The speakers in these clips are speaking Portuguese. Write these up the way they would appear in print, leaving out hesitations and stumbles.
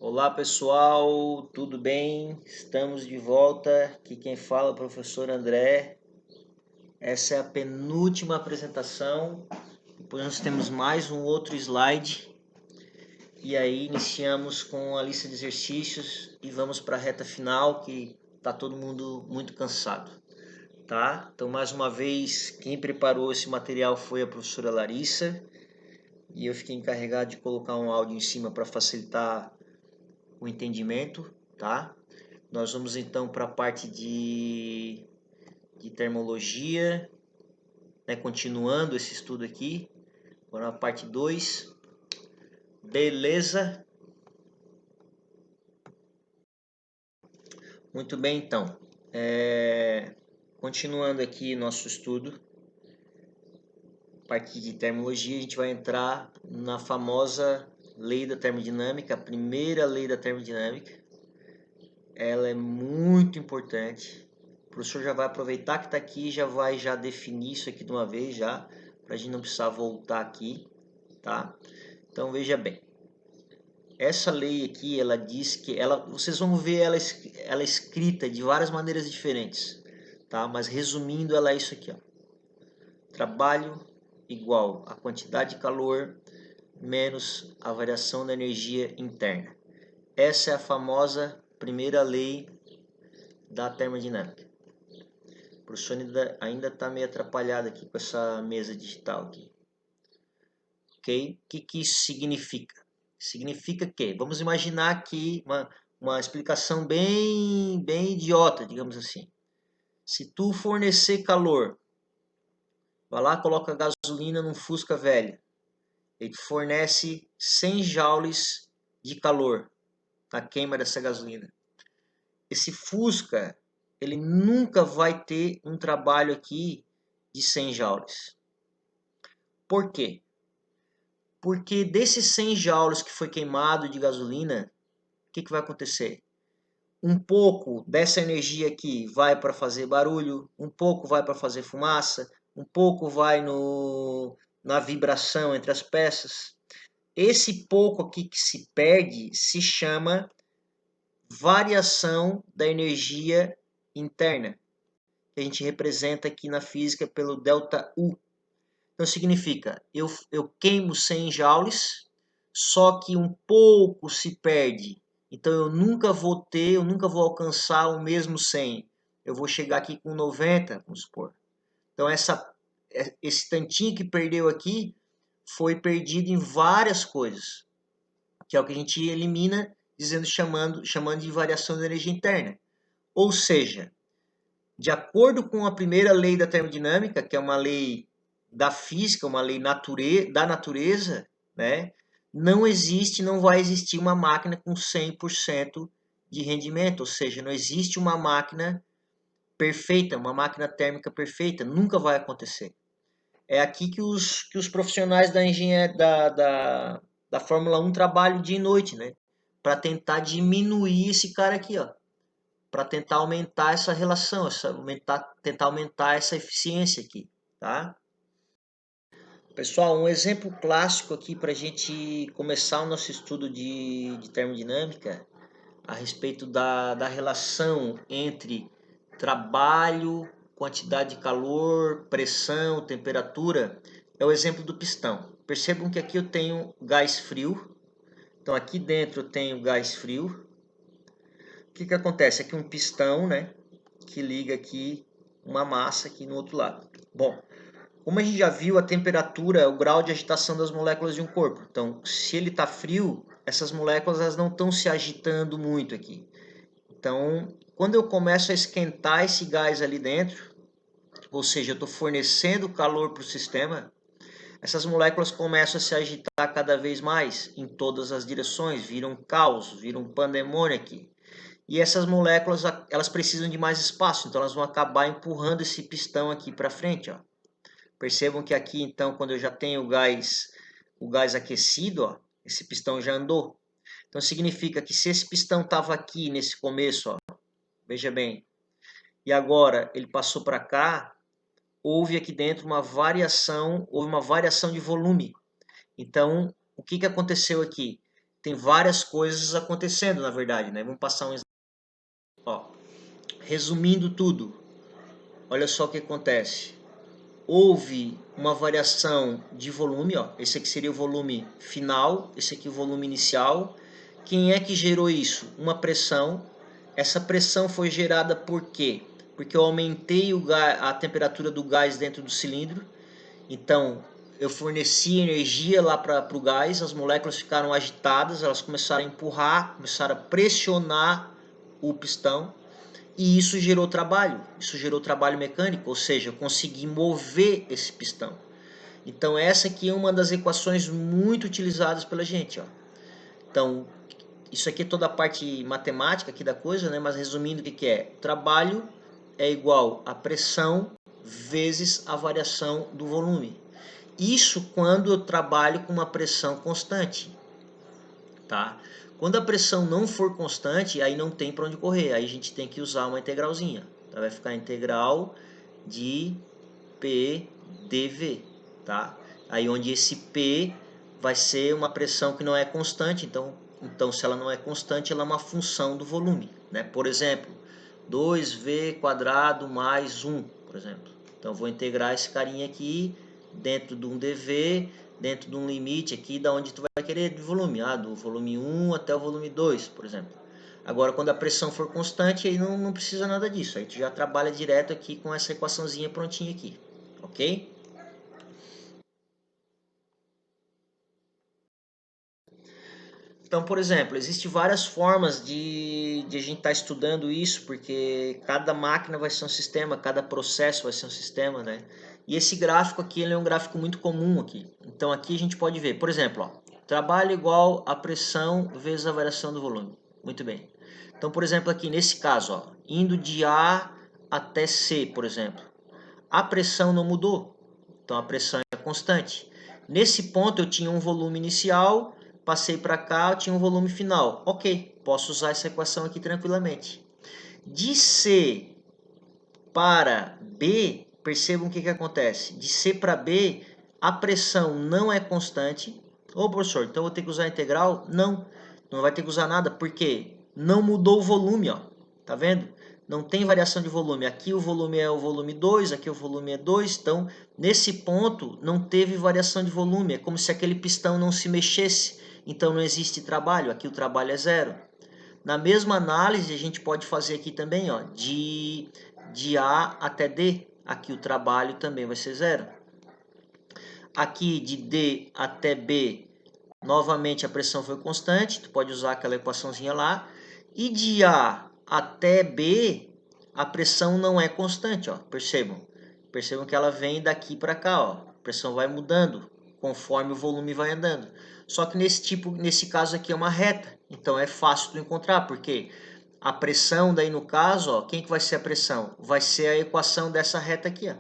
Olá pessoal, tudo bem? Estamos de volta. Aqui quem fala é o professor André. Essa é a penúltima apresentação. Depois nós temos mais um outro slide. E aí iniciamos com a lista de exercícios e vamos para a reta final, que está todo mundo muito cansado, tá? Então mais uma vez quem preparou esse material foi a professora Larissa e eu fiquei encarregado de colocar um áudio em cima para facilitar o entendimento, tá? Nós vamos então para a parte de termologia, né? Continuando esse estudo aqui, agora na parte 2. Beleza? Muito bem, então. Continuando aqui nosso estudo, parte de termologia, a gente vai entrar na famosa lei da termodinâmica, a primeira lei da termodinâmica. Ela é muito importante. O professor já vai aproveitar que está aqui, já vai definir isso aqui de uma vez já, para a gente não precisar voltar aqui, tá? Então veja bem, essa lei aqui, ela diz que vocês vão ver ela escrita de várias maneiras diferentes, tá? Mas resumindo, ela é isso aqui, ó. Trabalho igual a quantidade de calor menos a variação da energia interna. Essa é a famosa primeira lei da termodinâmica. O professor ainda está meio atrapalhado aqui com essa mesa digital aqui. Ok? O que isso significa? Significa que, vamos imaginar aqui uma explicação bem idiota, digamos assim. Se tu fornecer calor, vai lá, coloca gasolina num Fusca velho, ele fornece 100 joules de calor na queima dessa gasolina. Esse Fusca, ele nunca vai ter um trabalho aqui de 100 joules. Por quê? Porque desses 100 joules que foi queimado de gasolina, o que vai acontecer? Um pouco dessa energia aqui vai para fazer barulho, um pouco vai para fazer fumaça, um pouco vai na vibração entre as peças. Esse pouco aqui que se perde se chama variação da energia interna, que a gente representa aqui na física pelo ΔU. Então significa, eu queimo 100 joules, só que um pouco se perde. Então eu nunca vou alcançar o mesmo 100. Eu vou chegar aqui com 90, vamos supor. Então esse tantinho que perdeu aqui foi perdido em várias coisas, que é o que a gente elimina chamando de variação da energia interna. Ou seja, de acordo com a primeira lei da termodinâmica, que é uma lei da física, uma lei da natureza, né? Não vai existir uma máquina com 100% de rendimento, ou seja, não existe uma máquina perfeita, uma máquina térmica perfeita, nunca vai acontecer. É aqui que os profissionais da engenharia da Fórmula 1 trabalham dia e noite, né? Para tentar diminuir esse cara aqui, ó, para tentar aumentar essa relação, tentar aumentar essa eficiência aqui, tá? Pessoal, um exemplo clássico aqui para a gente começar o nosso estudo de termodinâmica a respeito da relação entre trabalho, quantidade de calor, pressão, temperatura, é o exemplo do pistão. Percebam que aqui eu tenho gás frio, então aqui dentro eu tenho gás frio. O que acontece? Aqui um pistão, né, que liga aqui uma massa aqui no outro lado. Bom, como a gente já viu, a temperatura é o grau de agitação das moléculas de um corpo. Então, se ele está frio, essas moléculas elas não estão se agitando muito aqui. Então, quando eu começo a esquentar esse gás ali dentro, ou seja, eu estou fornecendo calor para o sistema, essas moléculas começam a se agitar cada vez mais em todas as direções, viram um caos, viram um pandemônio aqui. E essas moléculas elas precisam de mais espaço, então elas vão acabar empurrando esse pistão aqui para frente, ó. Percebam que aqui, então, quando eu já tenho o gás aquecido, ó, esse pistão já andou. Então, significa que se esse pistão estava aqui nesse começo, ó, veja bem, e agora ele passou para cá, houve aqui dentro houve uma variação de volume. Então, o que aconteceu aqui? tem várias coisas acontecendo, na verdade, né? Vamos passar um exemplo. Ó, resumindo tudo, olha só o que acontece. Houve uma variação de volume, ó. Esse aqui seria o volume final, esse aqui o volume inicial. Quem é que gerou isso? Uma pressão. Essa pressão foi gerada por quê? Porque eu aumentei a temperatura do gás dentro do cilindro. Então, eu forneci energia lá para o gás, as moléculas ficaram agitadas, elas começaram a empurrar, começaram a pressionar o pistão. E isso gerou trabalho mecânico, ou seja, eu consegui mover esse pistão. Então essa aqui é uma das equações muito utilizadas pela gente. Ó. Então, isso aqui é toda a parte matemática aqui da coisa, né? Mas resumindo, o que é? Trabalho é igual a pressão vezes a variação do volume. Isso quando eu trabalho com uma pressão constante. Tá? Quando a pressão não for constante, aí não tem para onde correr. Aí a gente tem que usar uma integralzinha. Então vai ficar integral de P dV. Tá? Aí onde esse P vai ser uma pressão que não é constante. Então se ela não é constante, ela é uma função do volume. Né? Por exemplo, 2V² mais 1, por exemplo. Então eu vou integrar esse carinha aqui dentro de um dV, dentro de um limite aqui da onde tu vai querer de volume, do volume 1 até o volume 2, por exemplo. Agora, quando a pressão for constante, aí não precisa nada disso. Aí tu já trabalha direto aqui com essa equaçãozinha prontinha aqui, ok? Então, por exemplo, existem várias formas de a gente estar estudando isso, porque cada máquina vai ser um sistema, cada processo vai ser um sistema, né? E esse gráfico aqui, ele é um gráfico muito comum aqui. Então, aqui a gente pode ver, por exemplo, ó, trabalho igual a pressão vezes a variação do volume. Muito bem. Então, por exemplo, aqui nesse caso, ó, indo de A até C, por exemplo, a pressão não mudou. Então, a pressão é constante. Nesse ponto, eu tinha um volume inicial, passei para cá, eu tinha um volume final. Ok, posso usar essa equação aqui tranquilamente. De C para B, percebam o que acontece. De C para B, a pressão não é constante. Ô, professor, então eu vou ter que usar a integral? Não, não vai ter que usar nada, porque não mudou o volume, ó. Tá vendo? Não tem variação de volume. Aqui o volume é o volume 2, aqui o volume é 2. Então, nesse ponto, não teve variação de volume. É como se aquele pistão não se mexesse. Então, não existe trabalho. Aqui o trabalho é zero. Na mesma análise, a gente pode fazer aqui também, ó, de A até D. Aqui o trabalho também vai ser zero. Aqui de D até B, novamente a pressão foi constante. Tu pode usar aquela equaçãozinha lá. E de A até B, a pressão não é constante, ó. Percebam. Percebam que ela vem daqui para cá, ó. A pressão vai mudando conforme o volume vai andando. Só que nesse caso aqui é uma reta. Então é fácil de encontrar, porque a pressão daí no caso, ó, quem que vai ser a pressão? Vai ser a equação dessa reta aqui, ó.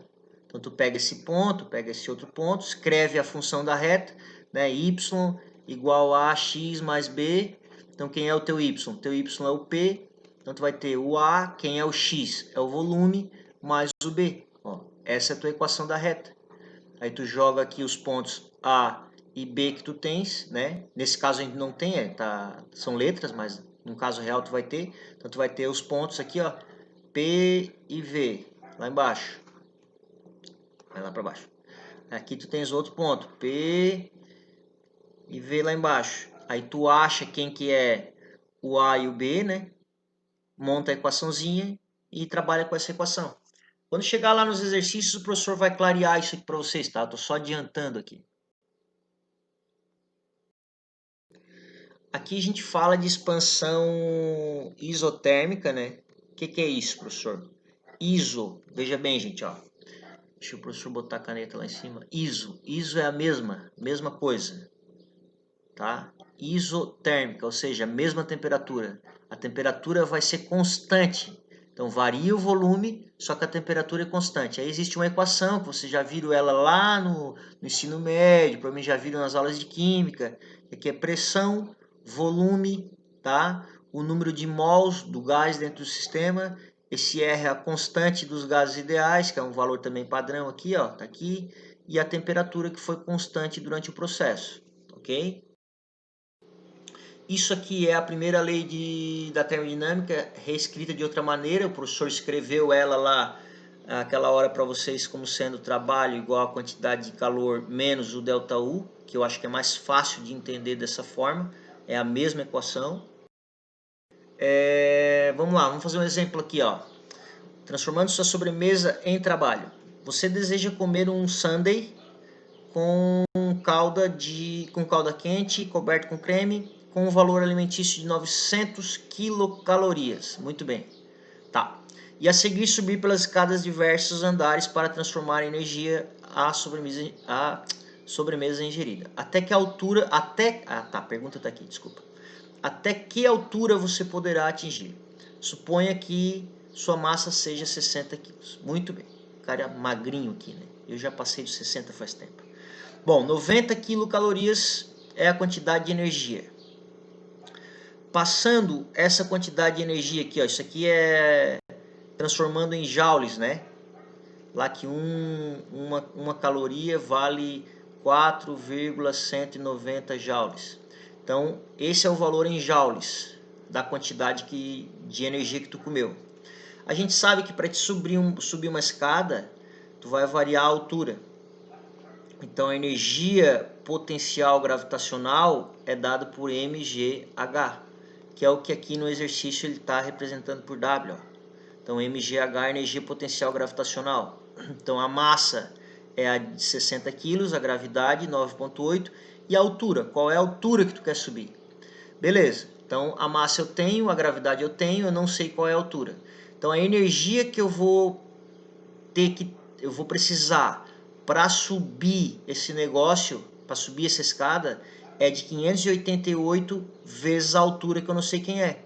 Então tu pega esse ponto, pega esse outro ponto, escreve a função da reta, né, y igual a x mais b. Então quem é o teu y? Teu y é o p. Então tu vai ter o a, quem é o x? É o volume, mais o b. Ó, essa é a tua equação da reta. Aí tu joga aqui os pontos a e b que tu tens, né? Nesse caso a gente não tem, são letras, mas no caso real tu vai ter. Então tu vai ter os pontos aqui, ó, P e V, lá embaixo. Vai lá para baixo. Aqui tu tens outro ponto, P e V lá embaixo. Aí tu acha quem que é o A e o B, né? Monta a equaçãozinha e trabalha com essa equação. Quando chegar lá nos exercícios, o professor vai clarear isso aqui para vocês, tá? Estou só adiantando aqui. Aqui a gente fala de expansão isotérmica, né? O que é isso, professor? Iso, veja bem, gente, ó. Deixa o professor botar a caneta lá em cima. Iso é a mesma coisa, tá? Isotérmica, ou seja, a mesma temperatura. A temperatura vai ser constante. Então varia o volume, só que a temperatura é constante. Aí existe uma equação que vocês já viram ela lá no ensino médio, provavelmente já viram nas aulas de química, que é pressão, volume, tá? O número de mols do gás dentro do sistema. Esse R é a constante dos gases ideais, que é um valor também padrão aqui, ó, tá aqui, e a temperatura que foi constante durante o processo, ok? Isso aqui é a primeira lei da termodinâmica, reescrita de outra maneira. O professor escreveu ela lá, aquela hora para vocês, como sendo trabalho igual a quantidade de calor menos o ΔU, que eu acho que é mais fácil de entender dessa forma. É a mesma equação. Vamos lá, vamos fazer um exemplo aqui, ó. Transformando sua sobremesa em trabalho. Você deseja comer um sundae com calda quente, coberto com creme, com um valor alimentício de 900 quilocalorias. Muito bem. Tá. E a seguir subir pelas escadas diversos andares para transformar a energia a sobremesa ingerida. Até que altura, a pergunta está aqui, desculpa. Até que altura você poderá atingir? Suponha que sua massa seja 60 quilos. Muito bem. O cara é magrinho aqui, né? Eu já passei dos 60 faz tempo. Bom, 90 quilocalorias é a quantidade de energia. Passando essa quantidade de energia aqui, ó, isso aqui é transformando em joules, né? Lá que uma caloria vale 4,190 joules. Então, esse é o valor em joules da quantidade de energia que tu comeu. A gente sabe que para te subir uma escada, tu vai variar a altura. Então, a energia potencial gravitacional é dada por mgh, que é o que aqui no exercício ele está representando por W. Então, mgh é energia potencial gravitacional. Então, a massa é a de 60 kg, a gravidade 9,8 e a altura. Qual é a altura que tu quer subir? Beleza. Então, a massa eu tenho, a gravidade eu tenho, eu não sei qual é a altura. Então, a energia que eu vou precisar para subir esse negócio, para subir essa escada, é de 588 vezes a altura que eu não sei quem é.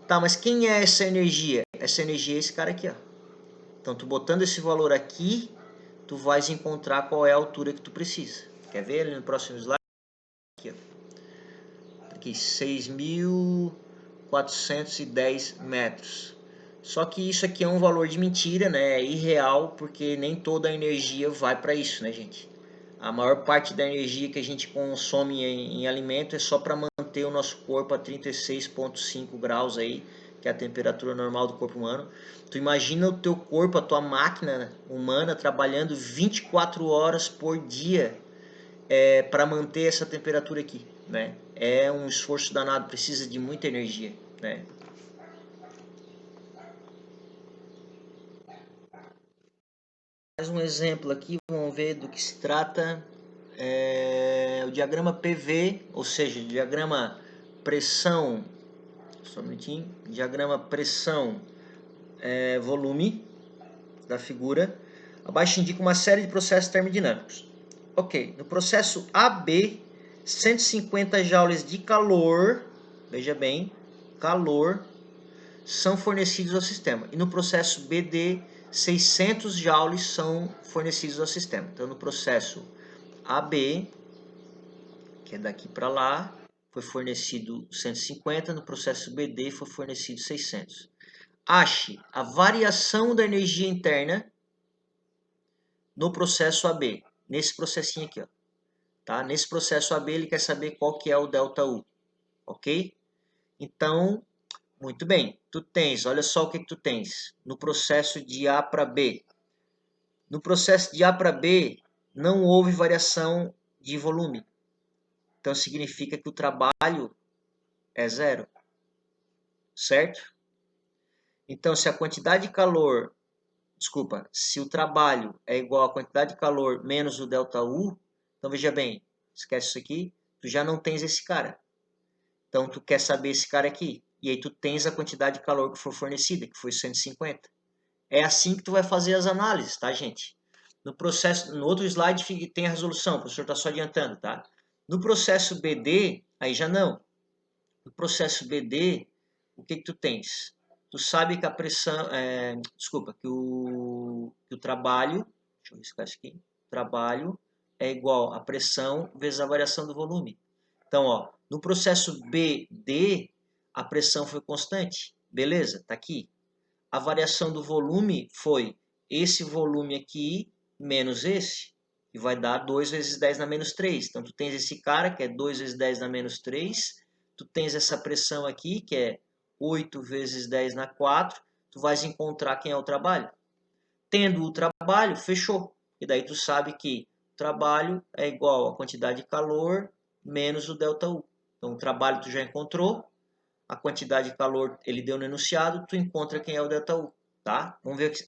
Tá, mas quem é essa energia? Essa energia é esse cara aqui, ó. Então, tu botando esse valor aqui, tu vais encontrar qual é a altura que tu precisa. Quer ver ali no próximo slide? Aqui, ó. Aqui, 6.410 metros. Só que isso aqui é um valor de mentira, né? É irreal, porque nem toda a energia vai para isso, né, gente? A maior parte da energia que a gente consome em alimento é só para manter o nosso corpo a 36,5 graus aí, que é a temperatura normal do corpo humano. Tu imagina o teu corpo, a tua máquina humana trabalhando 24 horas por dia para manter essa temperatura aqui, né? É um esforço danado, precisa de muita energia, né? Mais um exemplo aqui, vamos ver do que se trata. O diagrama PV, ou seja, diagrama pressão, só um minutinho, diagrama pressão volume da figura. Abaixo indica uma série de processos termodinâmicos. Ok, no processo AB, 150 joules de calor, veja bem, calor, são fornecidos ao sistema. E no processo BD, 600 joules são fornecidos ao sistema. Então, no processo AB, que é daqui para lá, foi fornecido 150, no processo BD foi fornecido 600. Ache a variação da energia interna no processo AB, nesse processinho aqui, ó. Tá? Nesse processo AB, ele quer saber qual que é o ΔU, ok? Então, muito bem, tu tens, olha só o que tu tens no processo de A para B. No processo de A para B, não houve variação de volume. Então, significa que o trabalho é zero, certo? Então, se a quantidade de calor, desculpa, se o trabalho é igual à quantidade de calor menos o ΔU, então veja bem, esquece isso aqui, tu já não tens esse cara. Então, tu quer saber esse cara aqui. E aí tu tens a quantidade de calor que foi fornecida, que foi 150. É assim que tu vai fazer as análises, tá, gente? No processo, no outro slide tem a resolução, o professor está só adiantando, tá? No processo BD, aí já não. No processo BD, o que tu tens? Tu sabe que a pressão, que o trabalho, deixa eu riscar isso aqui, trabalho é igual a pressão vezes a variação do volume. Então, ó, no processo BD, a pressão foi constante, beleza, tá aqui. A variação do volume foi esse volume aqui menos esse, que vai dar 2 vezes 10 na menos 3. Então, tu tens esse cara, que é 2 vezes 10 na menos 3, tu tens essa pressão aqui, que é 8 vezes 10 na 4, tu vais encontrar quem é o trabalho. Tendo o trabalho, fechou. E daí tu sabe que o trabalho é igual a quantidade de calor menos o ΔU. Então o trabalho tu já encontrou, a quantidade de calor ele deu no enunciado, tu encontra quem é o ΔU. Tá? Vamos ver aqui.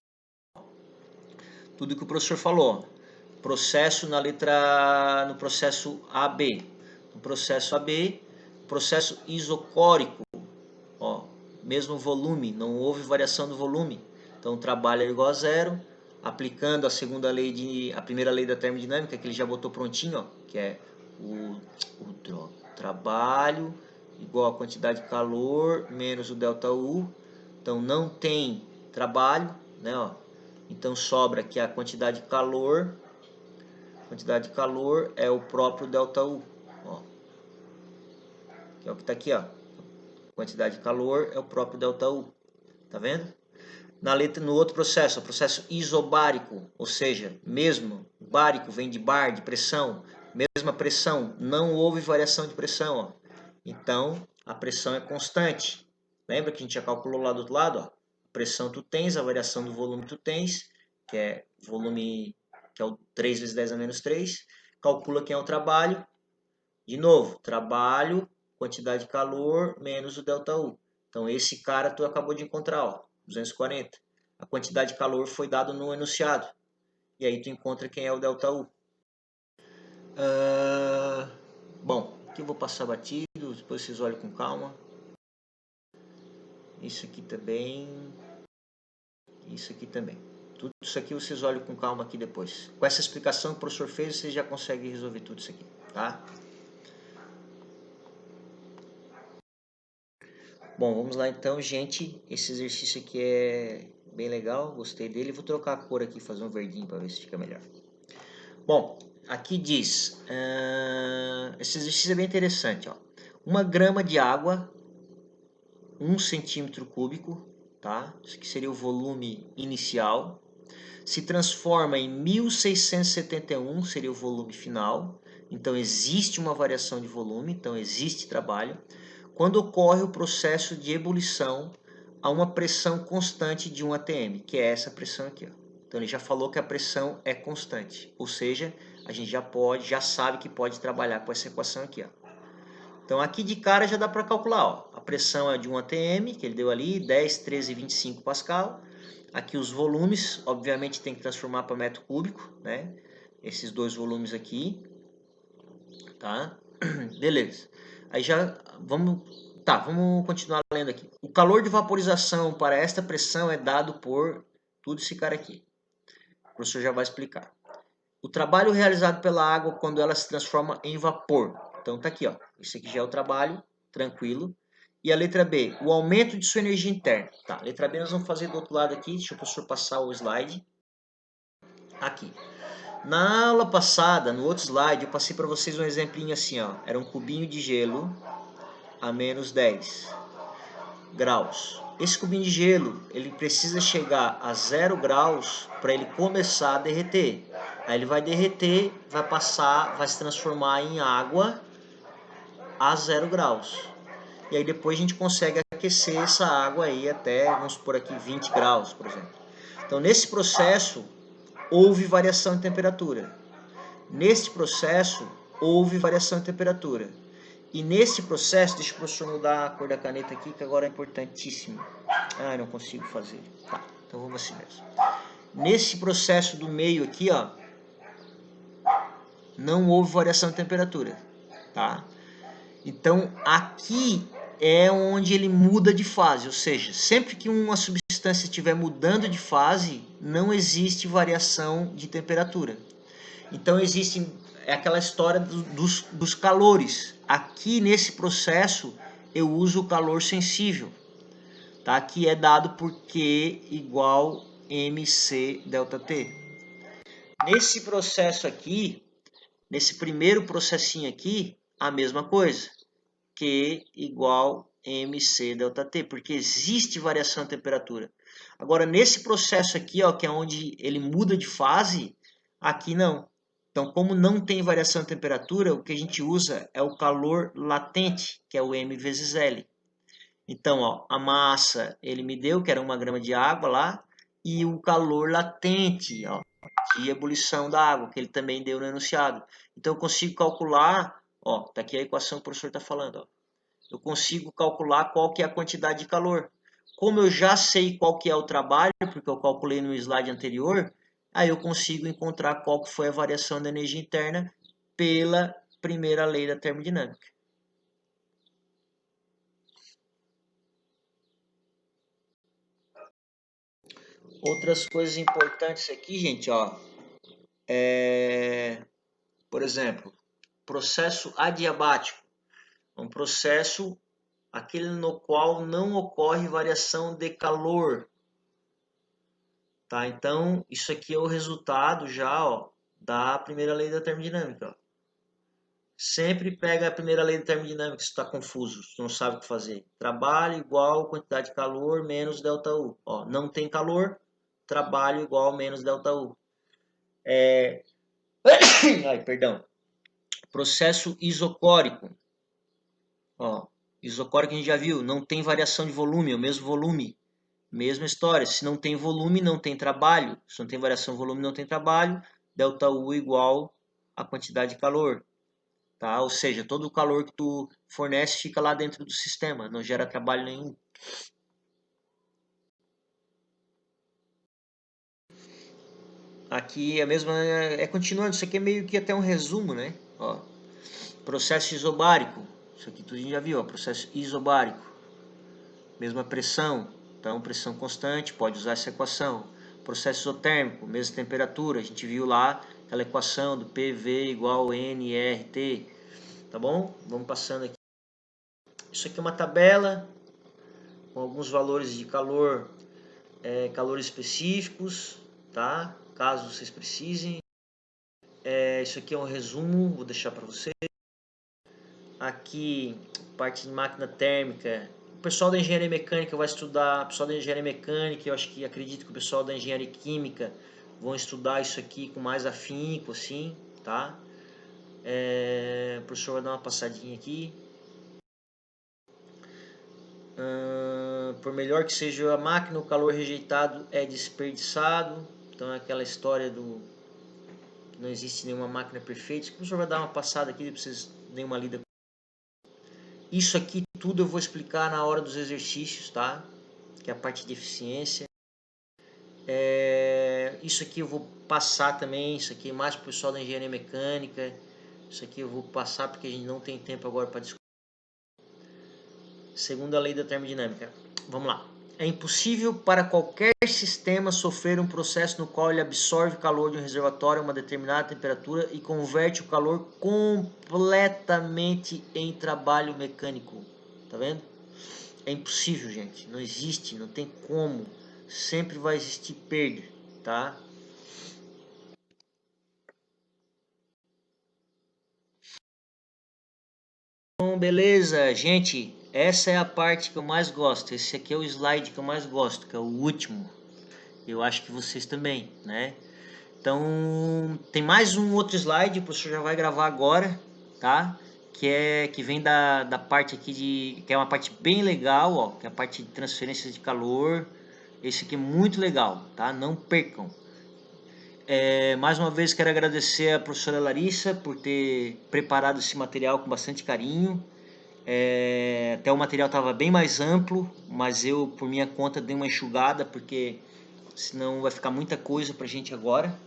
Tudo que o professor falou. Processo no processo AB. No processo AB, processo isocórico. Ó, mesmo volume, não houve variação do volume. Então o trabalho é igual a zero. Aplicando a primeira lei da termodinâmica, que ele já botou prontinho, ó, que é o trabalho igual a quantidade de calor menos o ΔU. Então não tem trabalho, né, ó. Então sobra aqui a quantidade de calor. A quantidade de calor é o próprio ΔU, ó. Que é o que está aqui, ó. Quantidade de calor é o próprio ΔU. Tá vendo? No outro processo, o processo isobárico, ou seja, mesmo bárico vem de bar, de pressão, mesma pressão, não houve variação de pressão, ó. Então a pressão é constante. Lembra que a gente já calculou lá do outro lado, ó? A pressão tu tens, a variação do volume tu tens, que é volume, que é o 3 vezes 10 a menos 3. Calcula quem é o trabalho. De novo, trabalho, quantidade de calor menos o ΔU. Então esse cara tu acabou de encontrar, ó, 240. A quantidade de calor foi dado no enunciado. E aí tu encontra quem é o ΔU. Bom, aqui eu vou passar batido, depois vocês olham com calma. Isso aqui também. Isso aqui também. Tudo isso aqui vocês olham com calma aqui depois. Com essa explicação que o professor fez, vocês já conseguem resolver tudo isso aqui, tá? Bom, vamos lá então, gente. Esse exercício aqui é bem legal, gostei dele. Vou trocar a cor aqui, fazer um verdinho para ver se fica melhor. Bom, aqui diz, esse exercício é bem interessante, ó. 1 grama de água, 1 centímetro cúbico, tá? Isso aqui seria o volume inicial. Se transforma em 1671, seria o volume final. Então existe uma variação de volume, então existe trabalho. Quando ocorre o processo de ebulição a uma pressão constante de 1 atm, que é essa pressão aqui, ó. Então ele já falou que a pressão é constante, ou seja, a gente já sabe que pode trabalhar com essa equação aqui, ó. Então aqui de cara já dá para calcular, ó. A pressão é de 1 atm, que ele deu ali, 10, 13 e 25 pascal. Aqui os volumes, obviamente tem que transformar para metro cúbico, né? Esses dois volumes aqui, tá? Beleza. Aí já vamos continuar lendo aqui. O calor de vaporização para esta pressão é dado por tudo esse cara aqui. O professor já vai explicar. O trabalho realizado pela água quando ela se transforma em vapor. Então tá aqui, ó. Esse aqui já é o trabalho, tranquilo. E a letra B, o aumento de sua energia interna. Tá, a letra B nós vamos fazer do outro lado aqui. Deixa o professor passar o slide. Aqui. Na aula passada, no outro slide, eu passei para vocês um exemplinho assim, ó. Era um cubinho de gelo a menos 10 graus. Esse cubinho de gelo, ele precisa chegar a 0 graus para ele começar a derreter. Aí ele vai derreter, vai passar, vai se transformar em água a 0 graus. E aí depois a gente consegue aquecer essa água aí até, vamos supor aqui, 20 graus, por exemplo. Então nesse processo, houve variação de temperatura. Neste processo, houve variação de temperatura. E nesse processo, deixa o professor mudar a cor da caneta aqui, que agora é importantíssimo. Ah, não consigo fazer. Tá, então vamos assim mesmo. Nesse processo do meio aqui, ó, não houve variação de temperatura, tá? Então, aqui é onde ele muda de fase, ou seja, sempre que uma substância estiver mudando de fase, não existe variação de temperatura. Então, é aquela história dos calores. Aqui, nesse processo, eu uso o calor sensível, tá? Que é dado por Q igual mc ΔT. Nesse processo aqui, nesse primeiro processinho aqui, a mesma coisa. Q igual mc ΔT, porque existe variação de temperatura. Agora, nesse processo aqui, ó, que é onde ele muda de fase, aqui não. Então, como não tem variação de temperatura, o que a gente usa é o calor latente, que é o M vezes L. Então, ó, a massa ele me deu, que era 1 grama de água lá, e o calor latente, ó, de ebulição da água, que ele também deu no enunciado. Então, eu consigo calcular, ó, tá aqui a equação que o professor está falando, ó. Eu consigo calcular qual que é a quantidade de calor. Como eu já sei qual que é o trabalho, porque eu calculei no slide anterior, aí eu consigo encontrar qual que foi a variação da energia interna pela primeira lei da termodinâmica. Outras coisas importantes aqui, gente, ó, por exemplo, processo adiabático, um processo aquele no qual não ocorre variação de calor, tá? Então, isso aqui é o resultado já, ó, da primeira lei da termodinâmica, ó. Sempre pega a primeira lei da termodinâmica se está confuso, se não sabe o que fazer. Trabalho igual quantidade de calor menos ΔU. Ó, não tem calor, trabalho igual menos ΔU. Ai, perdão. Processo isocórico. Ó, isocórico a gente já viu, não tem variação de volume, é o mesmo volume. Mesma história, se não tem volume, não tem trabalho. Se não tem variação de volume, não tem trabalho. ΔU igual a quantidade de calor. Tá? Ou seja, todo o calor que tu fornece fica lá dentro do sistema, não gera trabalho nenhum. Aqui a mesma continuando, isso aqui é meio que até um resumo, né? Ó, processo isobárico, isso aqui tu já viu, ó, processo isobárico. Mesma pressão, então pressão constante, pode usar essa equação. Processo isotérmico, mesma temperatura, a gente viu lá aquela equação do PV igual nRT, tá bom? Vamos passando aqui. Isso aqui é uma tabela com alguns valores de calor, calores específicos, tá? Caso vocês precisem. Isso aqui é um resumo, vou deixar para vocês. Aqui, parte de máquina térmica. O pessoal da engenharia mecânica vai estudar, o pessoal da engenharia mecânica, eu acho que acredito que o pessoal da engenharia química vão estudar isso aqui com mais afinco, assim, tá? O professor vai dar uma passadinha aqui. Por melhor que seja a máquina, o calor rejeitado é desperdiçado. Então é aquela história do que não existe nenhuma máquina perfeita. O professor vai dar uma passada aqui para vocês darem uma lida. Isso aqui tudo eu vou explicar na hora dos exercícios, tá? Que é a parte de eficiência. Isso aqui eu vou passar também, isso aqui é mais para o pessoal da engenharia mecânica. Isso aqui eu vou passar porque a gente não tem tempo agora para discutir. Segunda lei da termodinâmica. Vamos lá. É impossível para qualquer sistema sofrer um processo no qual ele absorve o calor de um reservatório a uma determinada temperatura e converte o calor completamente em trabalho mecânico. Tá vendo? É impossível, gente. Não existe, não tem como. Sempre vai existir perda, tá? Então, beleza, gente. Essa é a parte que eu mais gosto. Esse aqui é o slide que eu mais gosto, que é o último. Eu acho que vocês também, né? Então, tem mais um outro slide, o professor já vai gravar agora, tá? Que vem da parte aqui que é uma parte bem legal, ó, que é a parte de transferência de calor. Esse aqui é muito legal, tá? Não percam. Mais uma vez quero agradecer a professora Larissa por ter preparado esse material com bastante carinho. Até o material estava bem mais amplo, mas eu, por minha conta, dei uma enxugada, porque senão vai ficar muita coisa para a gente agora,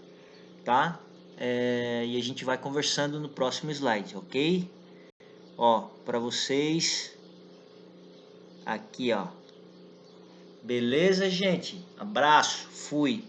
tá? E a gente vai conversando no próximo slide, ok? Ó, para vocês, aqui, ó. Beleza, gente? Abraço, fui!